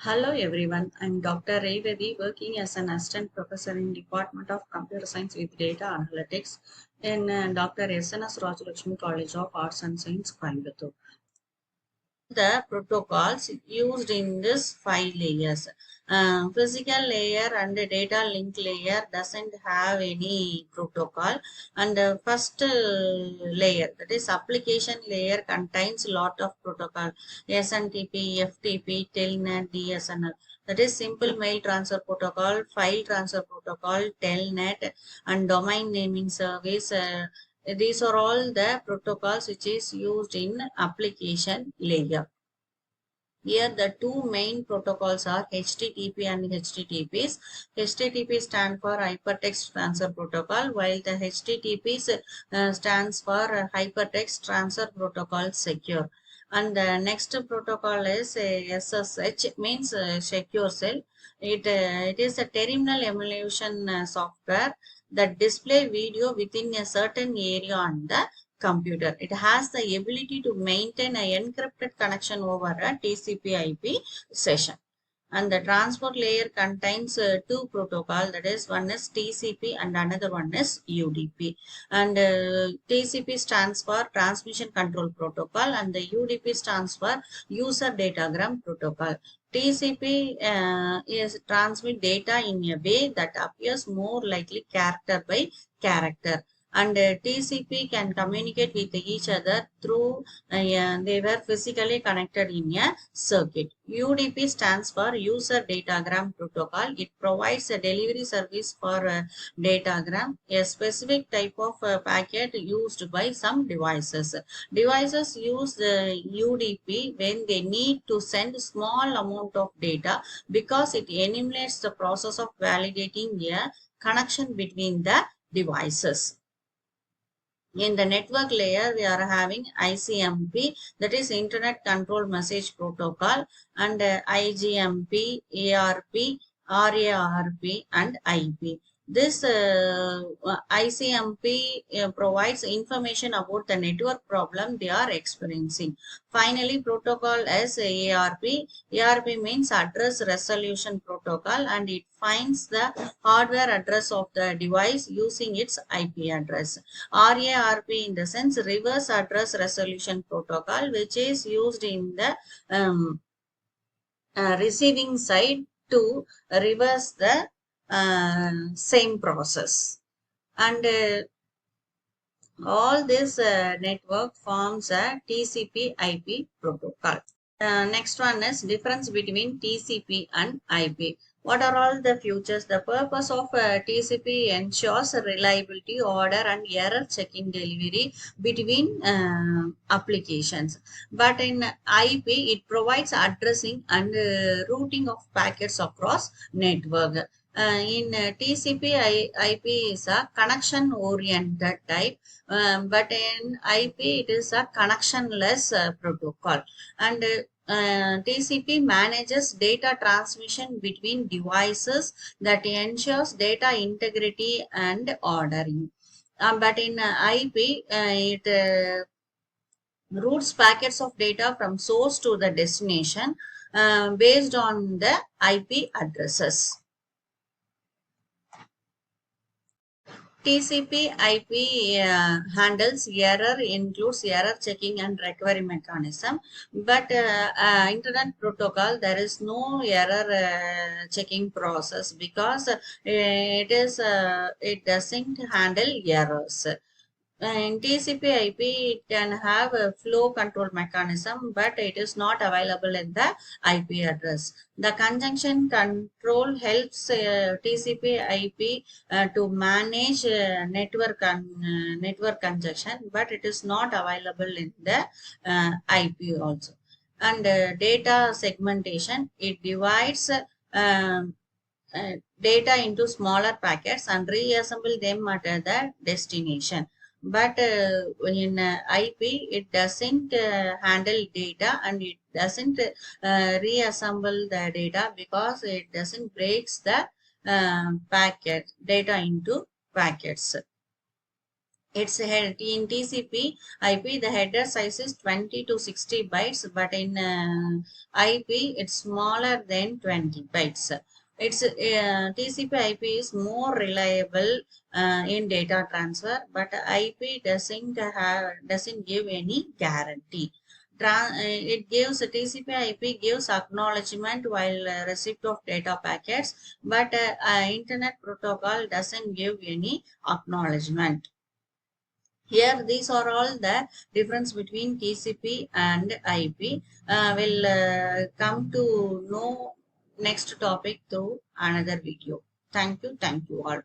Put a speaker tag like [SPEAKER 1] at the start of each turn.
[SPEAKER 1] Hello everyone, I'm Dr. Revati working as an assistant professor in Department of Computer Science with Data Analytics in Dr. S.N.S. Rajalakshmi College of Arts and Science, Coimbatore. The protocols used in this five layers. Physical layer and the data link layer doesn't have any protocol, and the first layer, that is application layer, contains lot of protocol: SNTP, FTP, Telnet, DSNL. That is simple mail transfer protocol, file transfer protocol, Telnet, and domain naming service. These are all the protocols which is used in application layer. Here the two main protocols are HTTP and HTTPs. HTTP stands for Hypertext Transfer Protocol, while the HTTPs stands for Hypertext Transfer Protocol Secure. And the next protocol is SSH, means Secure Shell. It is a terminal emulation software that display video within a certain area on the computer. It has the ability to maintain an encrypted connection over a TCP/IP session. And the transport layer contains two protocols, that is, one is TCP and another one is UDP. And TCP stands for Transmission Control Protocol, and the UDP stands for User Datagram Protocol. TCP is transmit data in a way that appears more likely character by character, and TCP can communicate with each other through they were physically connected in a circuit. UDP stands for User Datagram Protocol. It provides a delivery service for datagram, a specific type of packet used by some devices. Devices use the UDP when they need to send small amount of data because it eliminates the process of validating a connection between the devices. In the network layer, we are having ICMP, that is Internet Control Message Protocol, and IGMP, ARP, RARP, and IP. This ICMP provides information about the network problem they are experiencing. Finally, protocol as ARP. ARP means Address Resolution Protocol, and it finds the hardware address of the device using its IP address. RARP in the sense Reverse Address Resolution Protocol, which is used in the receiving side to reverse the same process. And all this network forms a TCP IP protocol. Next one is difference between TCP and IP. What are all the features? The purpose of TCP ensures reliability, order, and error checking delivery between applications. But in IP, it provides addressing and routing of packets across network. In TCP, IP is a connection oriented type, but in IP, it is a connectionless protocol. And TCP manages data transmission between devices that ensures data integrity and ordering. But in IP, it routes packets of data from source to the destination based on the IP addresses. TCP/IP handles error, includes error checking and recovery mechanism. But Internet protocol, there is no error checking process because it doesn't handle errors. In TCP/IP, it can have a flow control mechanism, but it is not available in the IP address. The conjunction control helps TCP/IP to manage network congestion, but it is not available in the IP also. And data segmentation, it divides data into smaller packets and reassemble them at the destination. But in IP, it doesn't handle data, and it doesn't reassemble the data because it doesn't breaks the packet data into packets. It's head in TCP IP. The header size is 20 to 60 bytes, but in IP it's smaller than 20 bytes. It's TCP IP is more reliable in data transfer, but IP doesn't give any guarantee. It gives TCP IP gives acknowledgement while receipt of data packets, but Internet Protocol doesn't give any acknowledgement. Here, these are all the difference between TCP and IP. We'll come to know next topic through another video. Thank you all.